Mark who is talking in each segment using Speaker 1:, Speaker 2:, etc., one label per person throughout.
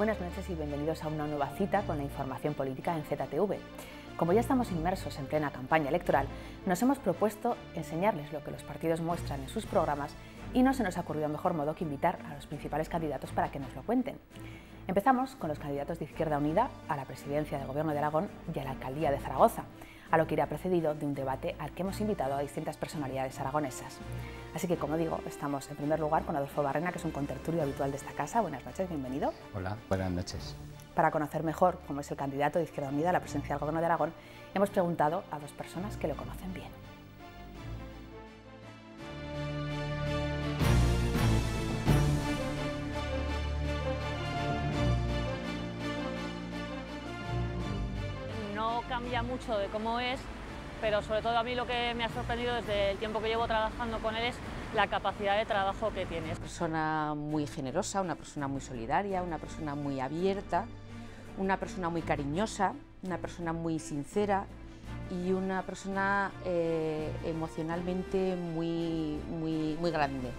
Speaker 1: Buenas noches y bienvenidos a una nueva cita con la información política en ZTV. Como ya estamos inmersos en plena campaña electoral, nos hemos propuesto enseñarles lo que los partidos muestran en sus programas y no se nos ha ocurrido mejor modo que invitar a los principales candidatos para que nos lo cuenten. Empezamos con los candidatos de Izquierda Unida a la presidencia del Gobierno de Aragón y a la alcaldía de Zaragoza, a lo que irá precedido de un debate al que hemos invitado a distintas personalidades aragonesas. Así que, como digo, estamos en primer lugar con Adolfo Barrena, que es un contertulio habitual de esta casa. Buenas noches, bienvenido.
Speaker 2: Hola, buenas noches.
Speaker 1: Para conocer mejor cómo es el candidato de Izquierda Unida a la presidencia del Gobierno de Aragón, hemos preguntado a dos personas que lo conocen bien.
Speaker 3: No cambia mucho de cómo es, pero sobre todo a mí lo que me ha sorprendido desde el tiempo que llevo trabajando con él es la capacidad de trabajo que tiene.
Speaker 4: Una persona muy generosa, una persona muy solidaria, una persona muy abierta, una persona muy cariñosa, una persona muy sincera y una persona emocionalmente muy grande.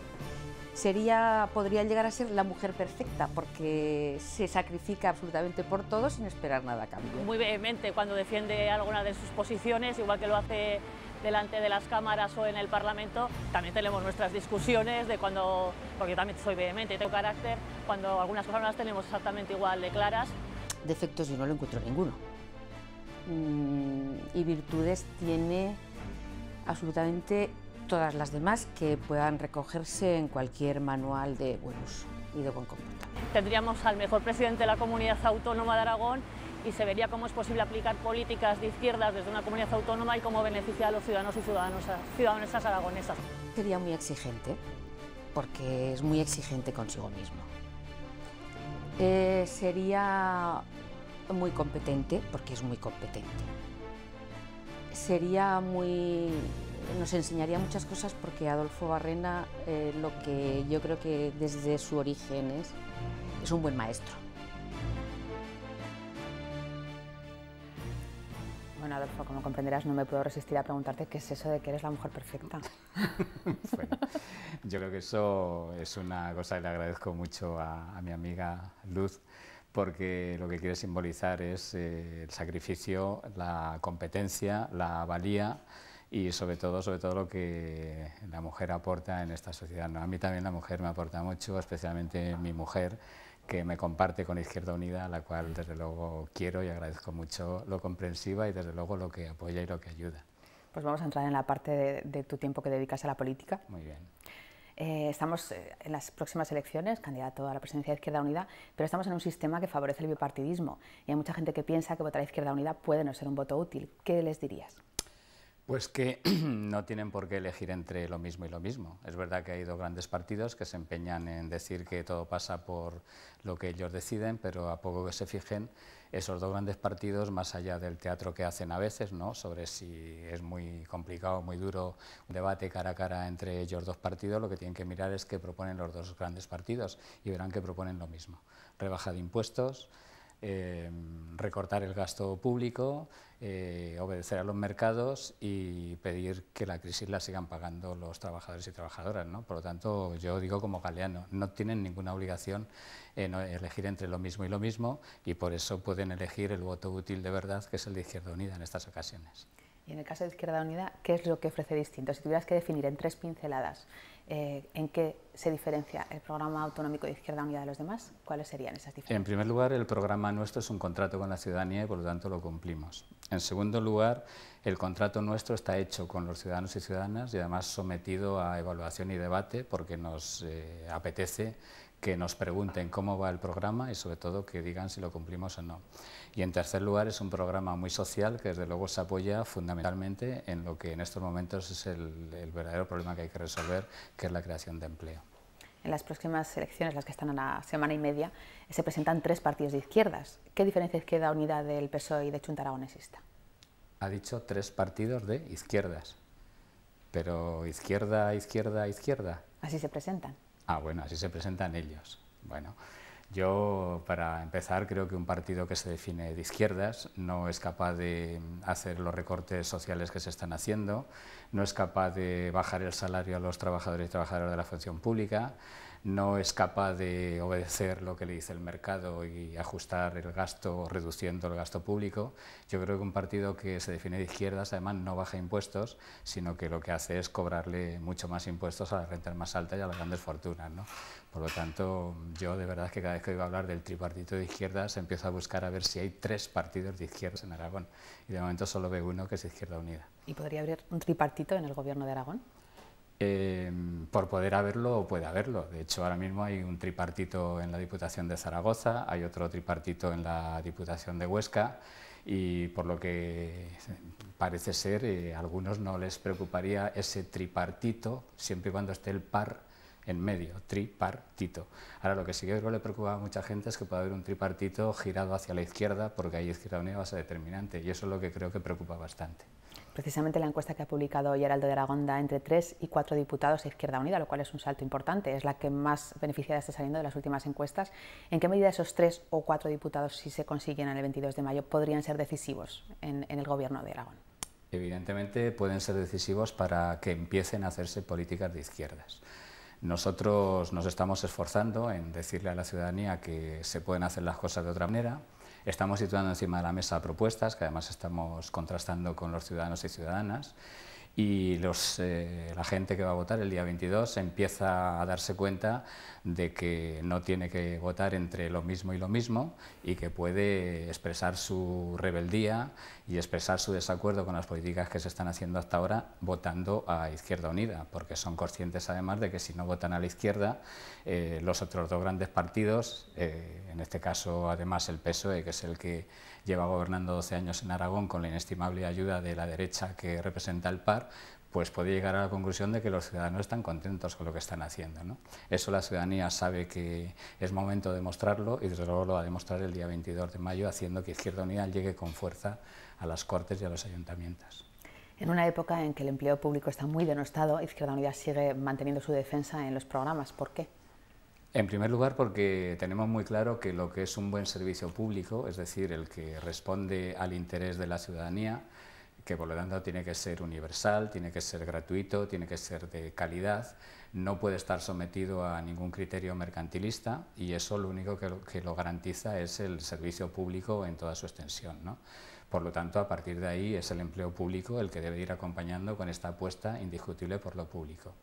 Speaker 4: Podría llegar a ser la mujer perfecta porque se sacrifica absolutamente por todo sin esperar nada a cambio.
Speaker 3: Muy vehemente cuando defiende alguna de sus posiciones, igual que lo hace delante de las cámaras o en el Parlamento. También tenemos nuestras discusiones de cuando, porque yo también soy vehemente y tengo carácter, cuando algunas cosas no las tenemos exactamente igual de claras.
Speaker 4: Defectos yo no le encuentro ninguno. Y virtudes tiene absolutamente todas las demás que puedan recogerse en cualquier manual de buen uso y de buen comportamiento.
Speaker 3: Tendríamos al mejor presidente de la comunidad autónoma de Aragón y se vería cómo es posible aplicar políticas de izquierdas desde una comunidad autónoma y cómo beneficia a los ciudadanos y ciudadanas aragonesas.
Speaker 4: Sería muy exigente, porque es muy exigente consigo mismo. Sería muy competente, porque es muy competente. Nos enseñaría muchas cosas porque Adolfo Barrena, lo que yo creo que desde su origen es un buen maestro.
Speaker 1: Bueno, Adolfo, como comprenderás, no me puedo resistir a preguntarte qué es eso de que eres la mujer perfecta.
Speaker 2: Bueno, yo creo que eso es una cosa que le agradezco mucho a mi amiga Luz, porque lo que quiere simbolizar es el sacrificio, la competencia, la valía y sobre todo lo que la mujer aporta en esta sociedad, ¿no? A mí también la mujer me aporta mucho, especialmente mi mujer, que me comparte con Izquierda Unida, a la cual desde luego quiero y agradezco mucho lo comprensiva y desde luego lo que apoya y lo que ayuda.
Speaker 1: Pues vamos a entrar en la parte de tu tiempo que dedicas a la política.
Speaker 2: Muy bien.
Speaker 1: Estamos en las próximas elecciones, candidato a la presidencia de Izquierda Unida, pero estamos en un sistema que favorece el bipartidismo y hay mucha gente que piensa que votar a Izquierda Unida puede no ser un voto útil. ¿Qué les dirías?
Speaker 2: Pues que no tienen por qué elegir entre lo mismo y lo mismo. Es verdad que hay dos grandes partidos que se empeñan en decir que todo pasa por lo que ellos deciden, pero a poco que se fijen, esos dos grandes partidos, más allá del teatro que hacen a veces, ¿no?, sobre si es muy complicado, muy duro, un debate cara a cara entre ellos dos partidos, lo que tienen que mirar es qué proponen los dos grandes partidos y verán que proponen lo mismo. Rebaja de impuestos, recortar el gasto público, obedecer a los mercados y pedir que la crisis la sigan pagando los trabajadores y trabajadoras, ¿no? Por lo tanto, yo digo como Galeano, no tienen ninguna obligación en elegir entre lo mismo y lo mismo y por eso pueden elegir el voto útil de verdad, que es el de Izquierda Unida en estas ocasiones.
Speaker 1: Y en el caso de Izquierda Unida, ¿qué es lo que ofrece distinto? Si tuvieras que definir en tres pinceladas en qué se diferencia el programa autonómico de Izquierda Unida de los demás, ¿cuáles serían esas diferencias?
Speaker 2: En primer lugar, el programa nuestro es un contrato con la ciudadanía y por lo tanto lo cumplimos. En segundo lugar, el contrato nuestro está hecho con los ciudadanos y ciudadanas y además sometido a evaluación y debate porque nos apetece que nos pregunten cómo va el programa y sobre todo que digan si lo cumplimos o no. Y en tercer lugar es un programa muy social que desde luego se apoya fundamentalmente en lo que en estos momentos es el verdadero problema que hay que resolver, que es la creación de empleo.
Speaker 1: En las próximas elecciones, las que están a una semana y media, se presentan tres partidos de izquierdas. ¿Qué diferencia Izquierda Unida del PSOE y de Chunta Aragonesista?
Speaker 2: Ha dicho tres partidos de izquierdas, pero izquierda, izquierda, izquierda.
Speaker 1: ¿Así se presentan?
Speaker 2: Ah, bueno, así se presentan ellos. Bueno, yo, para empezar, creo que un partido que se define de izquierdas no es capaz de hacer los recortes sociales que se están haciendo, no es capaz de bajar el salario a los trabajadores y trabajadoras de la función pública, no es capaz de obedecer lo que le dice el mercado y ajustar el gasto, reduciendo el gasto público. Yo creo que un partido que se define de izquierdas además no baja impuestos, sino que lo que hace es cobrarle mucho más impuestos a las rentas más altas y a las grandes fortunas, ¿no? Por lo tanto, yo de verdad que cada vez que oigo hablar del tripartito de izquierdas empiezo a buscar a ver si hay 3 partidos de izquierdas en Aragón, y de momento solo veo uno, que es Izquierda Unida.
Speaker 1: ¿Y podría haber un tripartito en el gobierno de Aragón?
Speaker 2: Por poder haberlo, puede haberlo. De hecho, ahora mismo hay un tripartito en la Diputación de Zaragoza, hay otro tripartito en la Diputación de Huesca, y por lo que parece ser, a algunos no les preocuparía ese tripartito, siempre y cuando esté el par en medio, tripartito. Ahora, lo que sí que creo le preocupa a mucha gente es que pueda haber un tripartito girado hacia la izquierda, porque ahí Izquierda Unida va a ser determinante, y eso es lo que creo que preocupa bastante.
Speaker 1: Precisamente la encuesta que ha publicado hoy Heraldo de Aragón da entre 3 y 4 diputados a Izquierda Unida, lo cual es un salto importante, es la que más beneficiada está saliendo de las últimas encuestas. ¿En qué medida esos 3 o 4 diputados, si se consiguen el 22 de mayo, podrían ser decisivos en el gobierno de Aragón?
Speaker 2: Evidentemente pueden ser decisivos para que empiecen a hacerse políticas de izquierdas. Nosotros nos estamos esforzando en decirle a la ciudadanía que se pueden hacer las cosas de otra manera. Estamos situando encima de la mesa propuestas que además estamos contrastando con los ciudadanos y ciudadanas, y la gente que va a votar el día 22 empieza a darse cuenta de que no tiene que votar entre lo mismo y que puede expresar su rebeldía y expresar su desacuerdo con las políticas que se están haciendo hasta ahora votando a Izquierda Unida, porque son conscientes además de que si no votan a la izquierda, los otros 2 grandes partidos, en este caso además el PSOE, que es el que lleva gobernando 12 años en Aragón con la inestimable ayuda de la derecha que representa el PAR, pues puede llegar a la conclusión de que los ciudadanos están contentos con lo que están haciendo, ¿no? Eso la ciudadanía sabe que es momento de demostrarlo, y desde luego lo va a demostrar el día 22 de mayo, haciendo que Izquierda Unida llegue con fuerza a las Cortes y a los ayuntamientos.
Speaker 1: En una época en que el empleo público está muy denostado, Izquierda Unida sigue manteniendo su defensa en los programas. ¿Por qué?
Speaker 2: En primer lugar, porque tenemos muy claro que lo que es un buen servicio público, es decir, el que responde al interés de la ciudadanía, que por lo tanto tiene que ser universal, tiene que ser gratuito, tiene que ser de calidad, no puede estar sometido a ningún criterio mercantilista, y eso lo único que lo garantiza es el servicio público en toda su extensión, ¿no? Por lo tanto, a partir de ahí es el empleo público el que debe ir acompañando con esta apuesta indiscutible por lo público.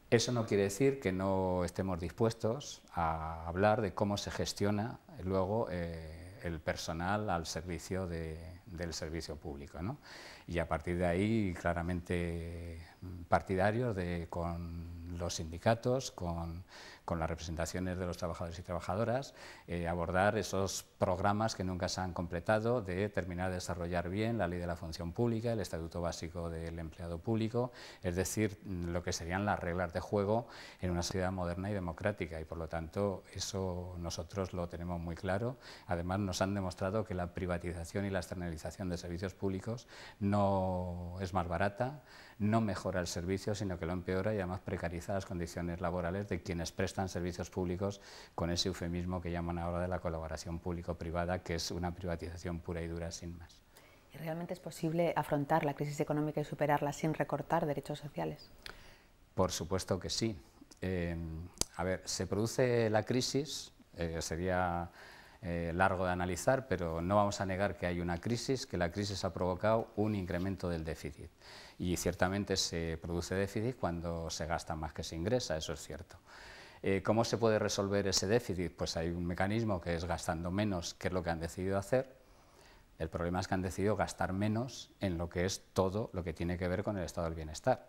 Speaker 2: Eso no quiere decir que no estemos dispuestos a hablar de cómo se gestiona luego el personal al servicio del servicio público, ¿no? Y a partir de ahí, claramente partidarios con los sindicatos, con las representaciones de los trabajadores y trabajadoras, abordar esos programas que nunca se han completado, de terminar de desarrollar bien la Ley de la Función Pública, el Estatuto Básico del Empleado Público, es decir, lo que serían las reglas de juego en una sociedad moderna y democrática, y por lo tanto eso nosotros lo tenemos muy claro. Además, nos han demostrado que la privatización y la externalización de servicios públicos no es más barata, no mejora el servicio, sino que lo empeora, y además precariza las condiciones laborales de quienes prestan servicios públicos, con ese eufemismo que llaman ahora de la colaboración público-privada, que es una privatización pura y dura sin más.
Speaker 1: ¿Y realmente es posible afrontar la crisis económica y superarla sin recortar derechos sociales?
Speaker 2: Por supuesto que sí. A ver, se produce la crisis, sería largo de analizar, pero no vamos a negar que hay una crisis, que la crisis ha provocado un incremento del déficit. Y ciertamente se produce déficit cuando se gasta más que se ingresa, eso es cierto. ¿Cómo se puede resolver ese déficit? Pues hay un mecanismo que es gastando menos, que es lo que han decidido hacer. El problema es que han decidido gastar menos en lo que es todo lo que tiene que ver con el estado del bienestar.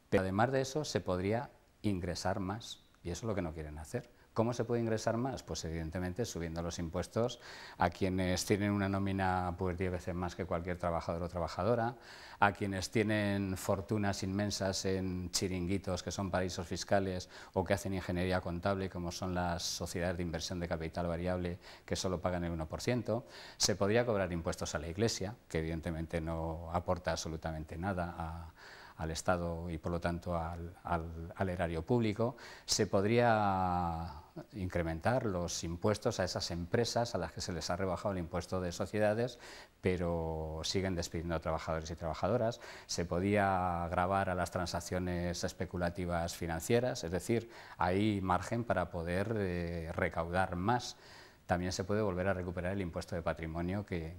Speaker 2: Pero además de eso se podría ingresar más, y eso es lo que no quieren hacer. ¿Cómo se puede ingresar más? Pues evidentemente subiendo los impuestos a quienes tienen una nómina pues 10 veces más que cualquier trabajador o trabajadora, a quienes tienen fortunas inmensas en chiringuitos que son paraísos fiscales o que hacen ingeniería contable, como son las sociedades de inversión de capital variable, que solo pagan el 1%. Se podría cobrar impuestos a la Iglesia, que evidentemente no aporta absolutamente nada al Estado y por lo tanto al erario público. Se podría incrementar los impuestos a esas empresas a las que se les ha rebajado el impuesto de sociedades, pero siguen despidiendo a trabajadores y trabajadoras. Se podía gravar a las transacciones especulativas financieras, es decir, hay margen para poder recaudar más. También se puede volver a recuperar el impuesto de patrimonio que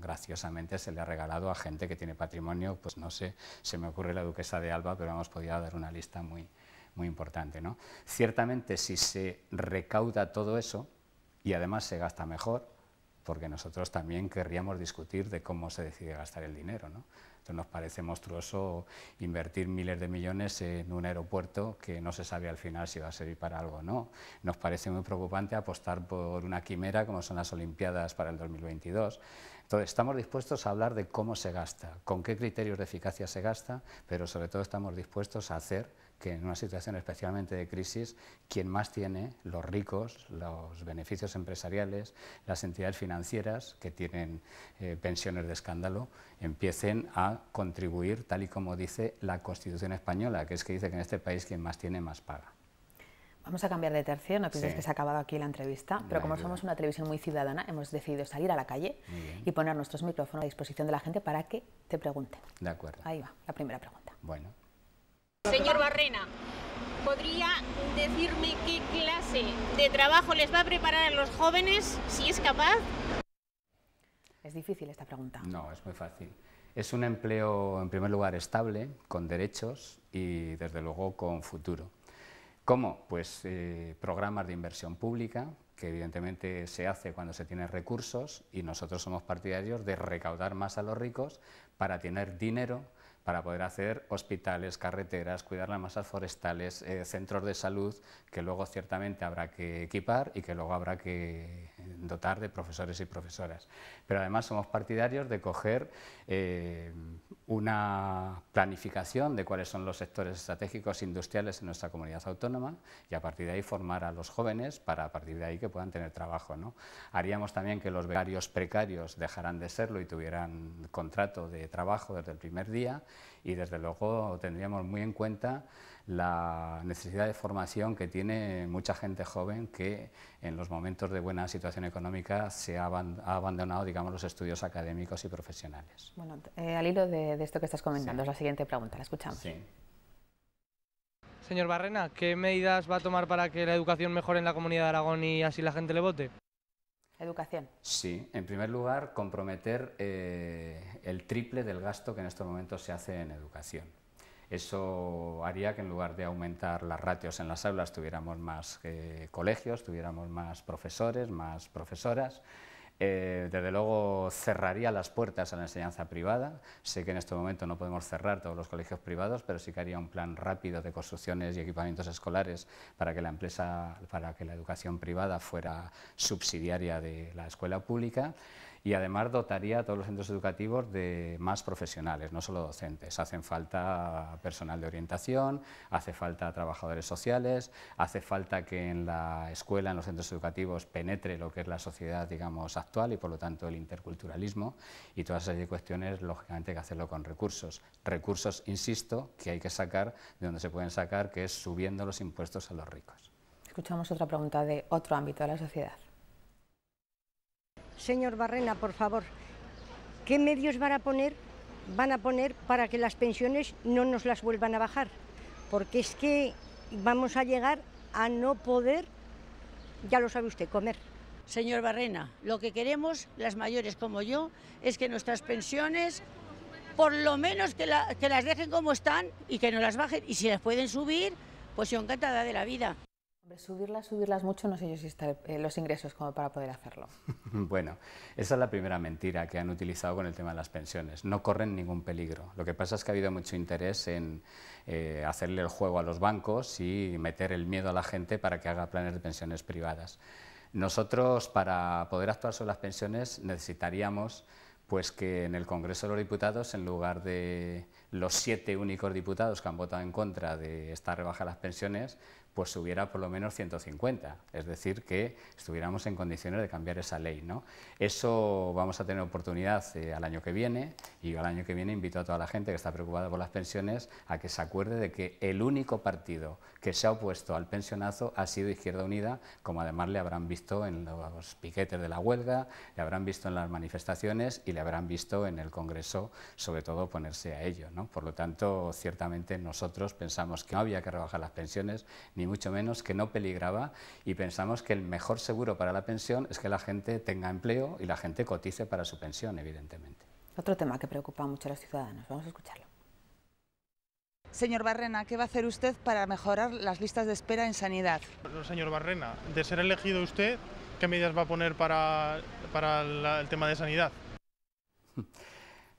Speaker 2: graciosamente se le ha regalado a gente que tiene patrimonio, pues no sé, se me ocurre la duquesa de Alba, pero hemos podido dar una lista muy importante, ¿no? Ciertamente, si se recauda todo eso y además se gasta mejor, porque nosotros también querríamos discutir de cómo se decide gastar el dinero, ¿no? Entonces nos parece monstruoso invertir miles de millones en un aeropuerto que no se sabe al final si va a servir para algo o no. Nos parece muy preocupante apostar por una quimera como son las Olimpiadas para el 2022. Entonces estamos dispuestos a hablar de cómo se gasta, con qué criterios de eficacia se gasta, pero sobre todo estamos dispuestos a hacer que en una situación especialmente de crisis, quien más tiene, los ricos, los beneficios empresariales, las entidades financieras que tienen pensiones de escándalo, empiecen a contribuir tal y como dice la Constitución española, que es que dice que en este país quien más tiene, más paga.
Speaker 1: Vamos a cambiar de tercio, no pienses
Speaker 2: Sí.
Speaker 1: que se ha acabado aquí la entrevista, pero como somos una televisión muy ciudadana, hemos decidido salir a la calle y poner nuestros micrófonos a disposición de la gente para que te pregunten.
Speaker 2: De acuerdo.
Speaker 1: Ahí va, la primera pregunta.
Speaker 2: Bueno.
Speaker 5: Señor Barrena, ¿podría decirme qué clase de trabajo les va a preparar a los jóvenes, si es capaz?
Speaker 1: Es difícil esta pregunta.
Speaker 2: No, es muy fácil. Es un empleo, en primer lugar, estable, con derechos y, desde luego, con futuro. ¿Cómo? Pues programas de inversión pública, que evidentemente se hace cuando se tienen recursos, y nosotros somos partidarios de recaudar más a los ricos para tener dinero para poder hacer hospitales, carreteras, cuidar las masas forestales, centros de salud, que luego ciertamente habrá que equipar y que luego habrá que dotar de profesores y profesoras. Pero además somos partidarios de coger una planificación de cuáles son los sectores estratégicos industriales en nuestra comunidad autónoma y a partir de ahí formar a los jóvenes para a partir de ahí que puedan tener trabajo, ¿no? Haríamos también que los becarios precarios dejaran de serlo y tuvieran contrato de trabajo desde el primer día, y desde luego tendríamos muy en cuenta la necesidad de formación que tiene mucha gente joven que en los momentos de buena situación económica ha abandonado, digamos, los estudios académicos y profesionales.
Speaker 1: Bueno, al hilo de esto que estás comentando,
Speaker 2: Sí.
Speaker 1: es la siguiente pregunta, la escuchamos.
Speaker 2: Sí.
Speaker 6: Señor Barrena, ¿qué medidas va a tomar para que la educación mejore en la Comunidad de Aragón y así la gente le vote?
Speaker 1: Educación.
Speaker 2: Sí, en primer lugar, comprometer el triple del gasto que en estos momentos se hace en educación. Eso haría que en lugar de aumentar las ratios en las aulas tuviéramos más colegios, tuviéramos más profesores, más profesoras. Desde luego cerraría las puertas a la enseñanza privada. Sé que en este momento no podemos cerrar todos los colegios privados, pero sí que haría un plan rápido de construcciones y equipamientos escolares para que la educación privada fuera subsidiaria de la escuela pública. Y además dotaría a todos los centros educativos de más profesionales, no solo docentes. Hacen falta personal de orientación, hace falta trabajadores sociales, hace falta que en la escuela, en los centros educativos, penetre lo que es la sociedad, digamos, actual y por lo tanto el interculturalismo, y todas esas cuestiones, lógicamente, hay que hacerlo con recursos. Recursos, insisto, que hay que sacar de donde se pueden sacar, que es subiendo los impuestos a los ricos.
Speaker 1: Escuchamos otra pregunta de otro ámbito de la sociedad.
Speaker 7: Señor Barrena, por favor, ¿qué medios van a poner para que las pensiones no nos las vuelvan a bajar? Porque es que vamos a llegar a no poder, ya lo sabe usted, comer.
Speaker 8: Señor Barrena, lo que queremos, las mayores como yo, es que nuestras pensiones, por lo menos que las dejen como están y que no las bajen. Y si las pueden subir, pues yo encantada de la vida.
Speaker 1: Hombre, subirlas mucho, no sé yo si están los ingresos como para poder hacerlo.
Speaker 2: Bueno, esa es la primera mentira que han utilizado con el tema de las pensiones. No corren ningún peligro. Lo que pasa es que ha habido mucho interés en hacerle el juego a los bancos y meter el miedo a la gente para que haga planes de pensiones privadas. Nosotros, para poder actuar sobre las pensiones, necesitaríamos pues que en el Congreso de los Diputados, en lugar de los 7 únicos diputados que han votado en contra de esta rebaja de las pensiones, pues subiera por lo menos 150, es decir, que estuviéramos en condiciones de cambiar esa ley, ¿no? Eso vamos a tener oportunidad al año que viene, y al año que viene invito a toda la gente que está preocupada por las pensiones a que se acuerde de que el único partido que se ha opuesto al pensionazo ha sido Izquierda Unida, como además le habrán visto en los piquetes de la huelga, le habrán visto en las manifestaciones y le habrán visto en el Congreso, sobre todo ponerse a ello, ¿no? Por lo tanto, ciertamente nosotros pensamos que no había que rebajar las pensiones, ni mucho menos, que no peligraba, y pensamos que el mejor seguro para la pensión es que la gente tenga empleo y la gente cotice para su pensión, evidentemente.
Speaker 1: Otro tema que preocupa mucho a los ciudadanos, vamos a escucharlo.
Speaker 9: Señor Barrena, ¿qué va a hacer usted para mejorar las listas de espera en sanidad?
Speaker 10: Señor Barrena, de ser elegido usted, ¿qué medidas va a poner para el tema de sanidad?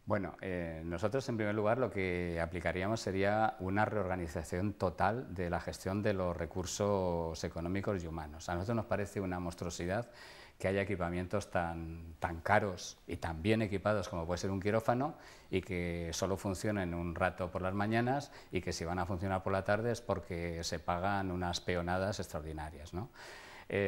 Speaker 2: Bueno, nosotros en primer lugar lo que aplicaríamos sería una reorganización total de la gestión de los recursos económicos y humanos. A nosotros nos parece una monstruosidad que haya equipamientos tan caros y tan bien equipados como puede ser un quirófano y que solo funcionen un rato por las mañanas y que si van a funcionar por la tarde es porque se pagan unas peonadas extraordinarias, ¿no?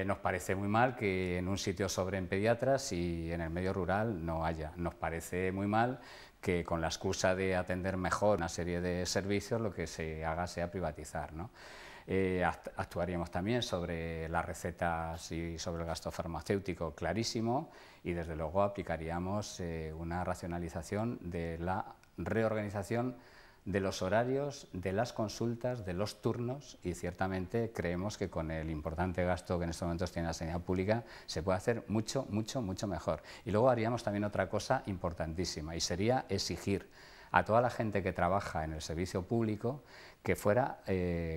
Speaker 2: Nos parece muy mal que en un sitio sobren pediatras y en el medio rural no haya. Nos parece muy mal que con la excusa de atender mejor una serie de servicios lo que se haga sea privatizar, ¿no? Actuaríamos también sobre las recetas y sobre el gasto farmacéutico, clarísimo, y desde luego aplicaríamos una racionalización de la reorganización de los horarios, de las consultas, de los turnos, y ciertamente creemos que con el importante gasto que en estos momentos tiene la sanidad pública se puede hacer mucho mejor. Y luego haríamos también otra cosa importantísima, y sería exigir a toda la gente que trabaja en el servicio público que fuera,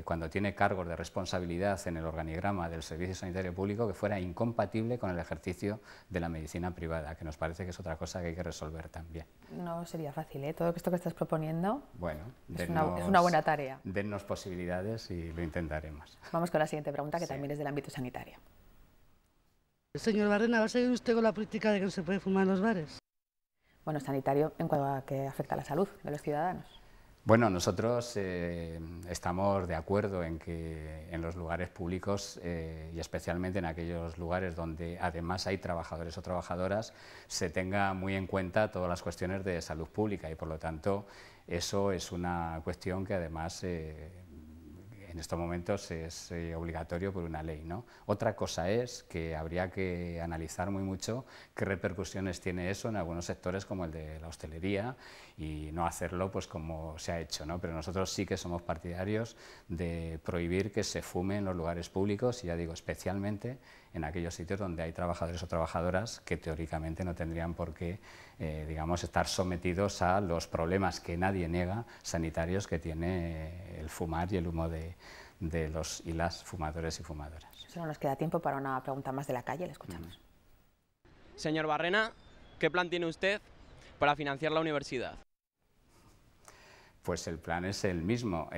Speaker 2: cuando tiene cargos de responsabilidad en el organigrama del servicio sanitario público, que fuera incompatible con el ejercicio de la medicina privada, que nos parece que es otra cosa que hay que resolver también.
Speaker 1: No sería fácil, ¿eh? Todo esto que estás proponiendo,
Speaker 2: bueno,
Speaker 1: es una buena tarea.
Speaker 2: Dennos posibilidades y lo intentaremos.
Speaker 1: Vamos con la siguiente pregunta, que también es del ámbito sanitario.
Speaker 11: Señor Barrena, ¿va a seguir usted con la política de que no se puede fumar en los bares?
Speaker 1: Bueno, sanitario en cuanto a que afecta a la salud de los ciudadanos.
Speaker 2: Bueno, nosotros estamos de acuerdo en que en los lugares públicos y especialmente en aquellos lugares donde además hay trabajadores o trabajadoras se tenga muy en cuenta todas las cuestiones de salud pública, y por lo tanto eso es una cuestión que además en estos momentos es obligatorio por una ley, ¿no? Otra cosa es que habría que analizar muy mucho qué repercusiones tiene eso en algunos sectores como el de la hostelería, y no hacerlo pues como se ha hecho, ¿no? Pero nosotros sí que somos partidarios de prohibir que se fume en los lugares públicos, y ya digo, especialmente en aquellos sitios donde hay trabajadores o trabajadoras que teóricamente no tendrían por qué, digamos, estar sometidos a los problemas que nadie niega sanitarios que tiene el fumar y el humo de los y las fumadores y fumadoras.
Speaker 1: Solo nos queda tiempo para una pregunta más de la calle, le escuchamos.
Speaker 12: Señor Barrena, ¿qué plan tiene usted para financiar la universidad?
Speaker 2: Pues el plan es el mismo.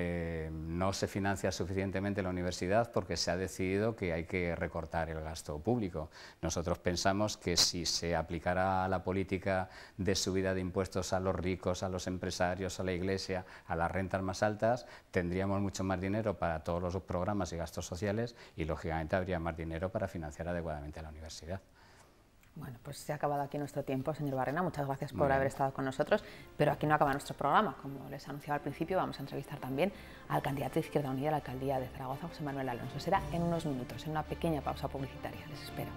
Speaker 2: No se financia suficientemente la universidad porque se ha decidido que hay que recortar el gasto público. Nosotros pensamos que si se aplicara la política de subida de impuestos a los ricos, a los empresarios, a la Iglesia, a las rentas más altas, tendríamos mucho más dinero para todos los programas y gastos sociales, y lógicamente habría más dinero para financiar adecuadamente a la universidad.
Speaker 1: Bueno, pues se ha acabado aquí nuestro tiempo, señor Barrena. Muchas gracias por haber estado con nosotros, pero aquí no acaba nuestro programa. Como les anunciaba al principio, vamos a entrevistar también al candidato de Izquierda Unida a la alcaldía de Zaragoza, José Manuel Alonso. Será en unos minutos, en una pequeña pausa publicitaria. Les espero.